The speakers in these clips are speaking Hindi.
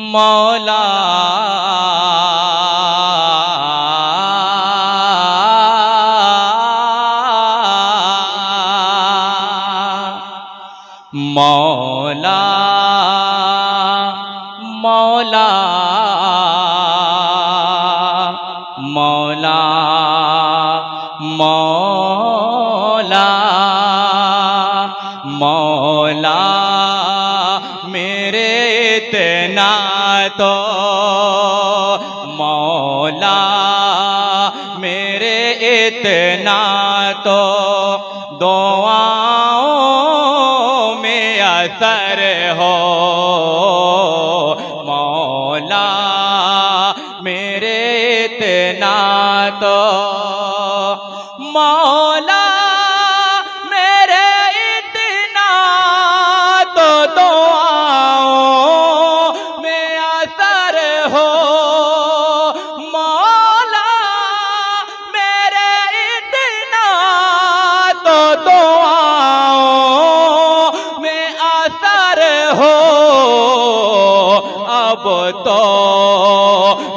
मौला मौला मौला मौला मौला मौला मेरे इतना तो मौला मेरे इतना तो दुआओं में असर हो मौला मेरे इतना तो मौला मेरे इतना तो दुआओं में असर हो मौला मेरे इतना तो दुआओं में असर हो अब तो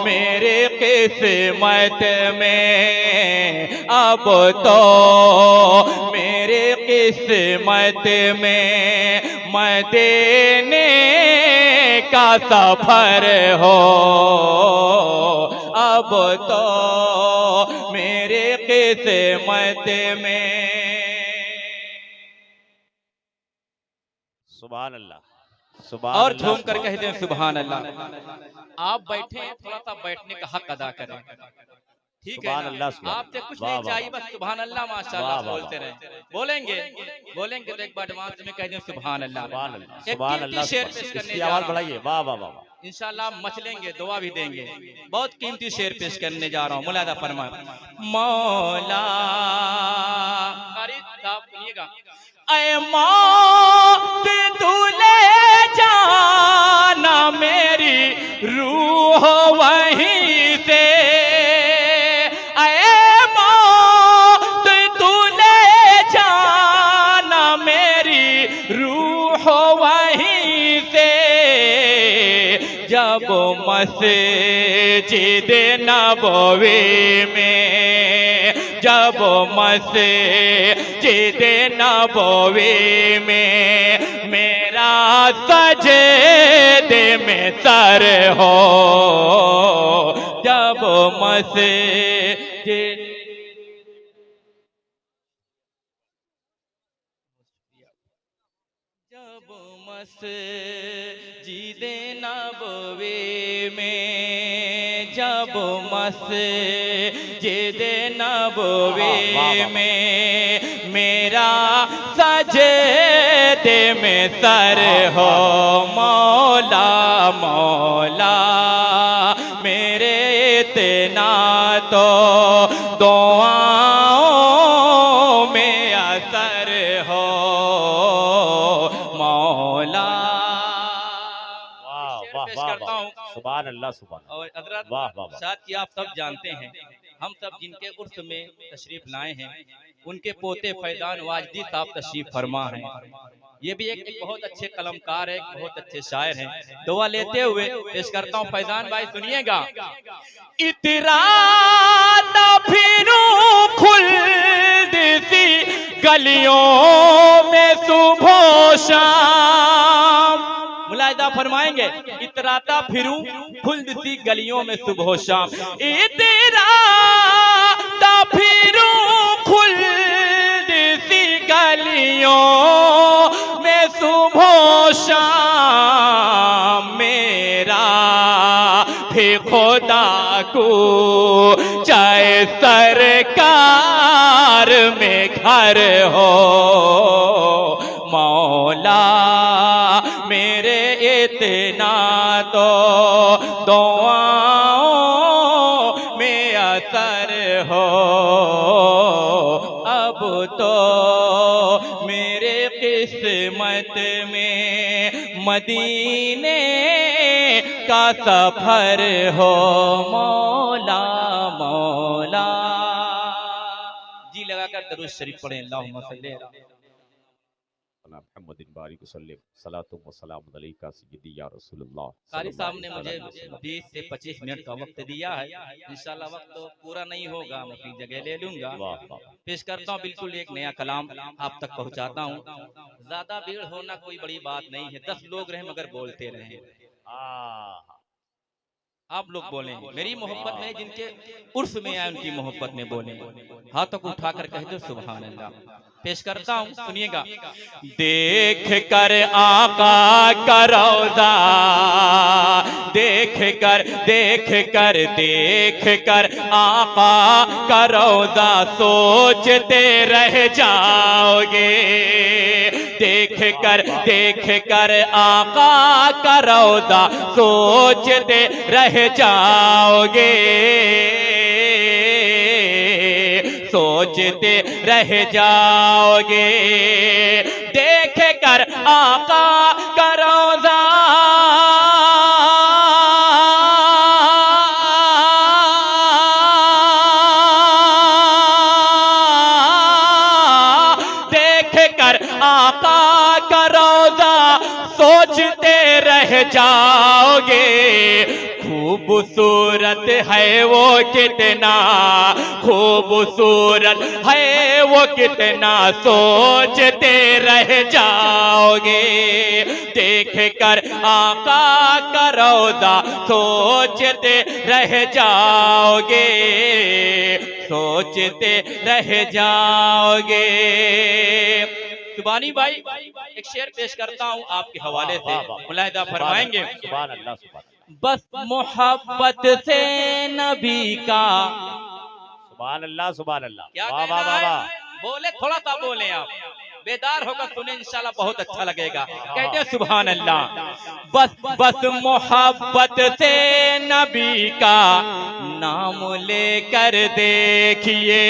मेरे किस्मत में अब तो मेरे किस्मत में मदीने का सफर हो अब तो मेरे किस्मत में। सुभान अल्लाह सुभान और अल्लाह। झूम कर कह दें सुभान अल्लाह। आप बैठे हैं, थोड़ा सा बैठने का हक अदा करें, ठीक है सुभान ना? अल्लाह, सुभान आपसे कुछ वाह, नहीं वाह, चाहिए, वाह। बस सुभान अल्लाह वाह, माशाअल्लाह वाह, बोलते वाह। रहें। बोलेंगे बोलेंगे तो एक बार एडवांस में कह दें सुभान अल्लाह। सुभान अल्लाह एक सुभान कीमती अल्लाह शेर सुभान। पेश करने इसकी जा आवाज रहा हूँ, बढ़ाइए। वाह वाह वाह वाह। इंशाअल्लाह मचलेंगे, दुआ भी देंगे। बहुत कीमती शेर पेश करने जा रहा हूँ, मुलादा फरमाए। मौला कारी साहब सुनिएगा। ऐ मौत तू ले जाना मेरी रूह वहीं से, ऐ मौत तू ले जाना मेरी रूह वहीं से, जब मस्जिद नबवी में जब मस्जिद नबवी में मेरा सजदे में सर हो जब मस्जिद जब मस्जिद नबवी में जब मस्जिद नबवी में मेरा सजदे में सर हो मौला मौला मेरे इतना तो दुआओं में असर हो मौला। वाह शेर वाह पेश वाह करता वाह। हूँ। सुभान अल्लाह सुभान। और हजरत वाह वाह वाह। शायद कि आप सब जानते हैं, हम सब जिनके उर्स में तशरीफ लाए हैं उनके पोते फैजान वाजदी साहब तशरीफ फरमा हैं। ये भी एक बहुत अच्छे कलमकार है, एक बहुत अच्छे शायर हैं। दुआ लेते हुए पेश करता हूँ। फैजान भाई सुनिएगा। इतराता फिरूं खुल्द सी गलियों में सुबह शाम, मुलाहिदा फरमाएंगे। इतराता फिरूं खुल्द सी गलियों में सुबह शाम, इतराता फिरूं खुल्द सी गलियों में सुबह शाम, मेरा भी खुदा को चाहे सरकार में घर हो मौला मेरे इतना तो दुआओं में असर हो अब तो मेरे किस्मत में मदीने का सफर हो मौला मौला। जी लगाकर दरूद शरीफ पढ़ें। अल्लाहुम्मा सल्ली अला अला मुहम्मदिन बारिक वसल्लम सलातुम व सलामुन अलैका सय्यदी या रसूलुल्लाह। कारी साहब ने सल्लल्लाहु मुझे अलैहि वसल्लम। 20 से 25 मिनट का वक्त दिया है। इंशाल्लाह वक्त तो पूरा नहीं होगा, मैं अपनी जगह ले लूंगा। वाह वाह। पेश करता हूँ बिल्कुल एक नया कलाम आप तक पहुंचाता हूँ। ज्यादा भीड़ होना कोई बड़ी बात नहीं है, 10 लोग रहे मगर बोलते रहे। आहा। आप लोग बोलें, मेरी मोहब्बत में जिनके उर्फ में आए उनकी मोहब्बत में बोलें। हाथों को उठाकर कह दो सुभान अल्लाह। पेश करता हूँ, सुनिएगा। देख कर आका का रौज़ा, देख कर आका का रौज़ा सोचते रह जाओगे। देख कर आका का रौज़ा सोचते रह जाओगे, सोचते रह जाओगे। देख कर आका का रौज़ा आका का रौज़ा सोचते रह जाओगे। खूबसूरत है वो कितना, खूबसूरत है वो कितना सोचते रह जाओगे। देख कर आका का रौज़ा सोचते रह जाओगे, सोचते रह जाओगे। सुबानी भाई एक शेर पेश करता हूँ आपके हवाले से, मुलाहिदा फरमाएंगे। सुभान अल्लाह सुभान अल्लाह। बस मोहब्बत से नबी का, सुभान अल्लाह सुभान अल्लाह। क्या वाह कहना वाह वाह। है? बोले थोड़ा सा बोले, आप बेदार होकर सुने, इंशाल्लाह बहुत अच्छा लगेगा। कहते हैं सुभान अल्लाह। बस मोहब्बत से नबी का नाम लेकर देखिए,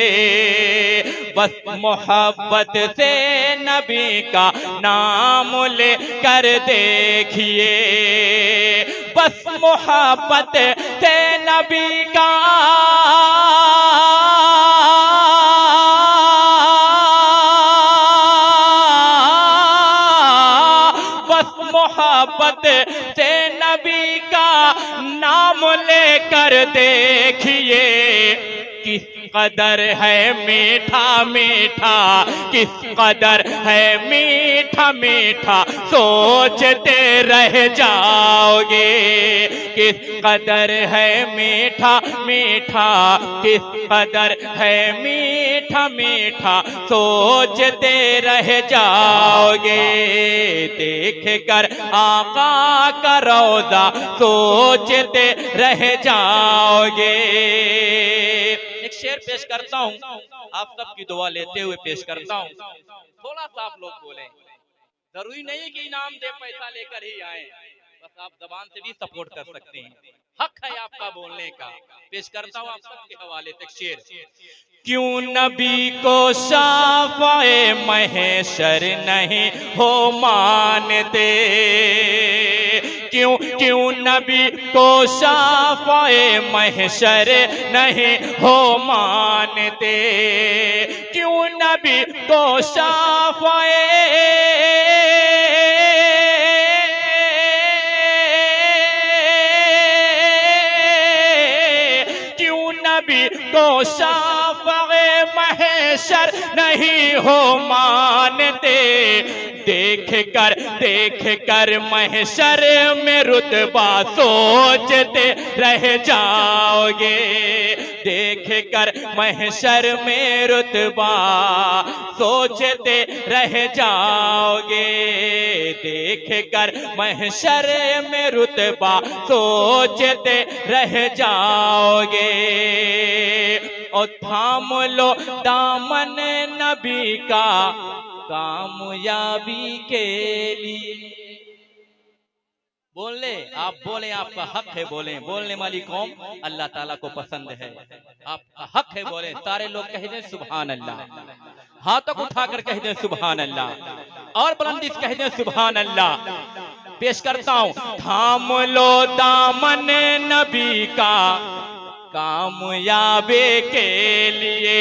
बस मोहब्बत से नबी का नाम लेकर देखिए। बस मोहब्बत से नबी का मोहब्बत से नबी का नाम लेकर देखिए। किस कदर है मीठा मीठा, किस कदर है मीठा मीठा सोचते रह जाओगे। किस कदर है मीठा मीठा, किस कदर है मीठा मीठा सोचते रह जाओगे। देख कर आका का रौज़ा सोचते रह जाओगे। एक शेर पेश करता हूँ, आप सबकी दुआ लेते हुए पेश करता हूँ। थोड़ा सा आप लोग बोले, जरूरी नहीं कि इनाम दे पैसा लेकर ही आए, बस आप जबान से भी सपोर्ट कर सकते हैं, हक है आपका बोलने का। पेश करता हूँ आप सबके हवाले से शेर। क्यों नबी को शाफ़ाए महशर नहीं हो मानते, क्यों नबी को शाफ़ाए महशर नहीं हो मानते। क्यों नबी को शाफ़ाए को शाफ़ाए महशर नहीं हो मानते। देख कर महशर में रुतबा सोचते रह जाओगे। देख कर महशर में रुतबा सोचते रह जाओगे। देख कर महशर में रुतबा सोचते रह जाओगे। और थाम लो दामन नबी का कामयाबी के लिए। बोले आप बोले, आपका हक है बोले, बोलने वाली कौम अल्लाह ताला को पसंद है, आपका हक है बोले। सारे लोग कह दें सुभान अल्लाह, हाथों को उठाकर कह दें सुभान अल्लाह, और बुलंदी से कह दें सुभान अल्लाह। पेश करता हूँ, थाम लो दामन नबी का कामयाबी के लिए,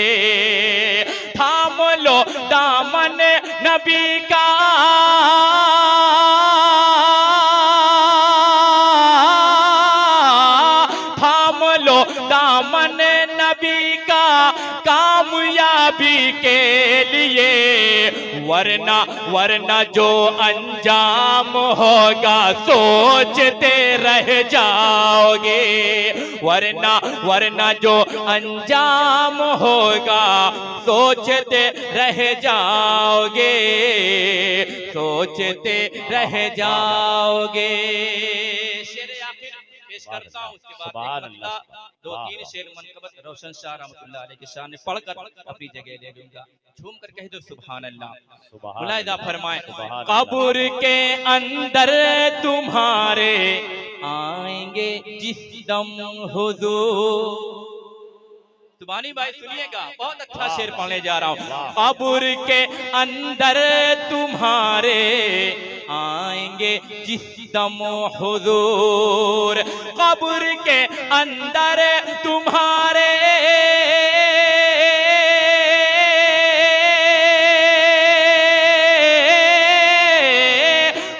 थाम लो दामन नबी का, थाम लो दामन नबी का कामयाबी के लिए, वरना जो अंजाम होगा सोचते रह जाओगे, वरना जो अंजाम होगा सोचते रह जाओगे, सोचते रह जाओगे। शेर आखिर पेश करता हूँ, उसके बाद दो तीन शेर मनकबत रोशन शाह रहमतुल्लाह अलैह के सामने पढ़कर अपनी जगह ले लूंगा। झूम कर कह दो सुभान अल्लाह। मुलाहिदा फरमाए, कब्र के अंदर तुम्हारे आएंगे जिस दम हुजूर। सुभानी भाई सुनिएगा, बहुत अच्छा शेर पढ़ने जा रहा हूँ। कब्र के अंदर तुम्हारे आएंगे जिस दम हुजूर, कब्र के अंदर तुम्हारे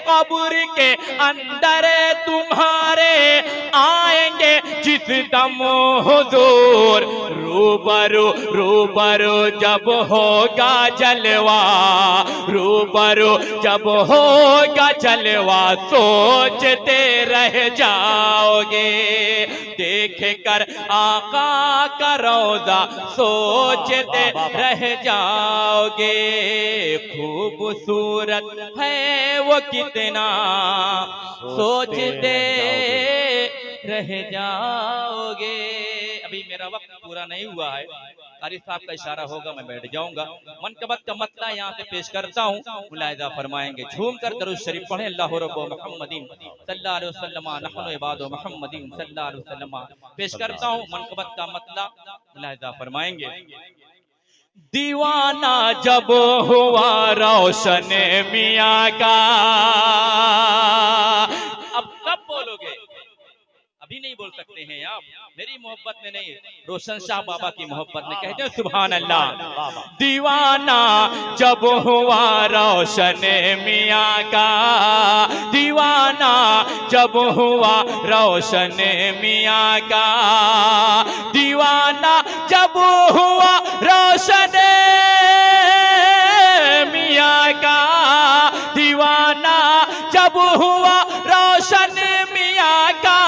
कब्र के अंदर तुम्हारे आएंगे जिस दम हुजूर, रूबरू जब होगा जलवा, रूबरू जब होगा जलवा सोचते रह जाओगे, देख कर आका का रोजा सोचते रह जाओगे, खूबसूरत है वो कितना सोचते रह जाओगे। अभी मेरा वक्त पूरा नहीं हुआ है, कारी साहब का इशारा होगा मैं बैठ जाऊंगा। मनकबत का मतला यहाँ पे पेश करता हूँ, मुलाहिदा फरमाएंगे। झूम कर दरूद शरीफ पढ़े, अल्लाहु रब्बु मुहम्मदिन सल्लल्लाहु अलैहि वसल्लम नहनु इबादु मुहम्मदिन सल्लल्लाहु अलैहि वसल्लम। पेश करता हूँ मनकबत का मतला, मुलाहिदा फरमाएंगे। दीवाना जब हुआ रोशन मियाँ का, अब कब बोलोगे? अभी नहीं बोल सकते हैं आप, मेरी मोहब्बत में नहीं, रोशन शाह बाबा की मोहब्बत में कहते हैं सुभान अल्लाह। दीवाना जब हुआ रोशन मियाँ का, दीवाना जब हुआ रोशन मियाँ का, दीवाना जब हुआ रोशन मियाँ का, दीवाना जब हुआ रोशन मियाँ का,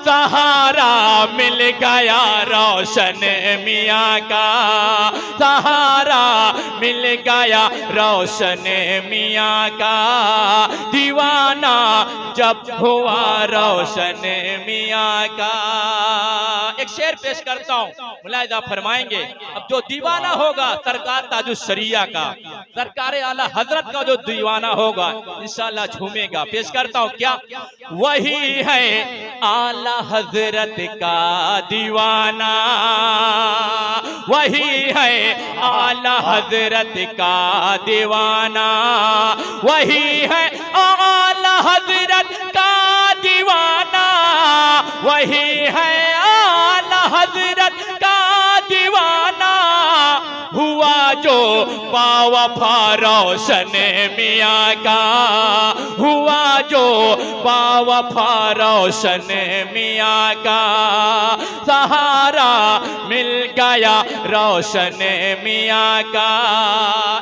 सहारा मिल गया रोशन मियाँ का, सहारा मिल गया रोशन मियाँ का, दीवाना जब हुआ रोशन मियाँ का। एक शेर पेश करता हूँ, मुलाहिदा फरमाएंगे। अब जो दीवाना होगा सरकार ताजुश शरिया का, सरकार आला हजरत का जो दीवाना होगा इंशाअल्लाह झूमेगा। पेश करता हूँ, क्या वही है आला हजरत का दीवाना, वही है आला हजरत का दीवाना, वही है आला हजरत का दीवाना, वही है आला हजरत का दीवाना, हुआ जो बावफा रोशन मियाँ का, हुआ जो बावफा रोशन मियाँ का, सहारा मिल गया रोशन मियाँ का।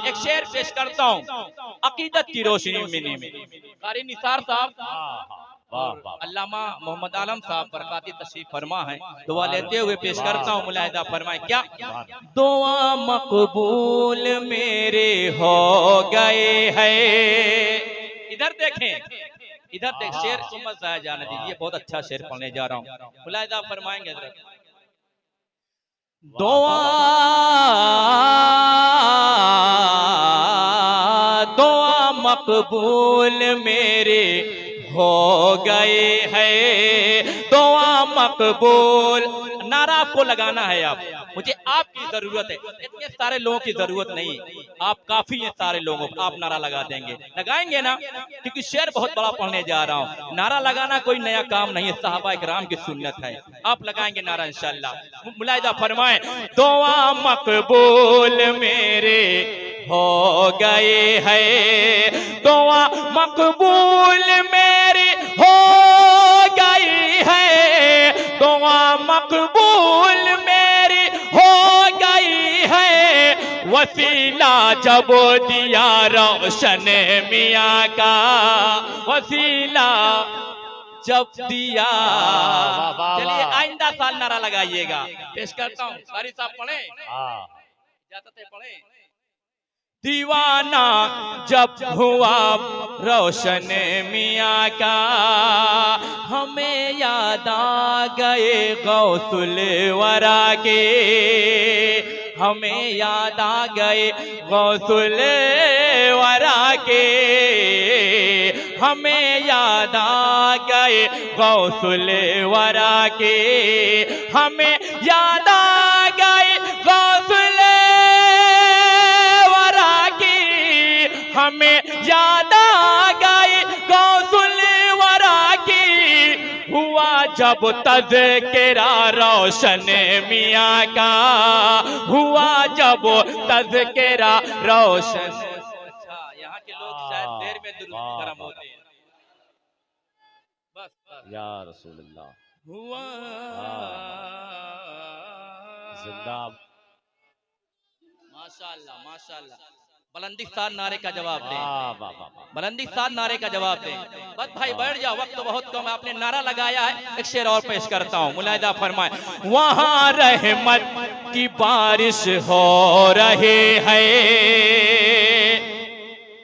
एक शेर पेश करता हूँ, अकीदत की रोशनी में कारी निसार साहब अल्लामा मोहम्मद आलम साहब बरकाती तशरीफ फरमा है, दुआ लेते हुए पेश करता हूँ, मुलाहिदा फरमाए। क्या दुआ मकबूल मेरे हो गए हैं। इधर देखें, इधर देख, शेर को मत जाया जाने दीजिए, बहुत अच्छा शेर पढ़ने जा रहा हूँ, मुलाहिदा फरमाएंगे। दुआ मकबूल मेरे हो गए हैं दुआ मकबूल। नारा आपको लगाना है। आप मुझे आपकी जरूरत है, इतने सारे लोगों की जरूरत नहीं, आप काफी हैं सारे लोगों को। आप नारा लगा देंगे, लगाएंगे ना, क्योंकि शेर बहुत बड़ा पढ़ने जा रहा हूँ। नारा लगाना कोई नया काम नहीं है, सहाबा इकराम की सुन्नत है। आप लगाएंगे नारा इंशाअल्लाह। मुलाहिजा फरमाएं, दुआ मकबूल मेरे हो गए हैं, दुआ मकबूल मेरी हो गई है, दुआ मकबूल मेरी हो गई है। वसीला जब दिया रोशन मियाँ का, वसीला जब दिया। चलिए आइंदा साल नारा लगाइएगा। पेश करता हूँ, कारी साहब पढ़े, इजाजत है पढ़े। दीवाना जब हुआ रोशन मियाँ का, हमें याद आ गए गौसुल वरा के, हमें याद आ गए गौसुल वरा के, हमें याद आ गए गौसुल वरा के, हमें याद आ गए गौसुल हमें याद आ गई गौसुल वरा की। हुआ जब तज़किरा रोशन मियाँ का, हुआ जब तज़किरा रोशन। अच्छा, यहाँ के लोग शायद देर में दुरूद करम होते हैं। बस या रसूलुल्लाह। हुआ जिंदा। माशाअल्लाह माशाअल्लाह। बुलंदी के साथ नारे का जवाब दें, बुलंदी के साथ नारे का जवाब दें। बस भाई बैठ जाओ, वक्त तो बहुत कम है। आपने नारा लगाया है, एक शेर और पेश करता हूँ। मुलाहिजा फरमाए, वहाँ रहमत की बारिश हो रही है।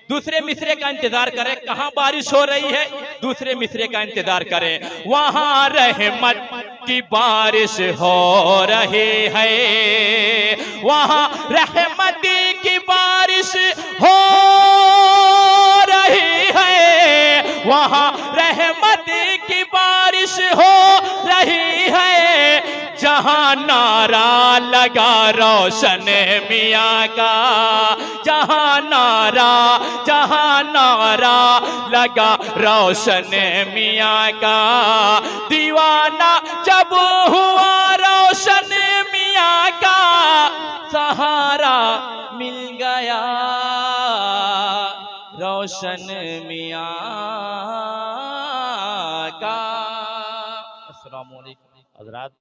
दूसरे मिसरे का इंतजार करें, कहाँ बारिश हो रही है, दूसरे मिसरे का इंतजार करें। वहाँ रहमत की बारिश हो रही है, वहाँ रहमत की बारिश हो रही है, वहाँ रहमत की बारिश हो रही है। जहाँ नारा लगा रोशन मियाँ का, जहाँ नारा लगा रोशन मियाँ का, दीवाना जब हुआ रोशन मियाँ का, सहारा मिल गया रोशन मियाँ का। अस्सलाम वालेकुम हज़रात।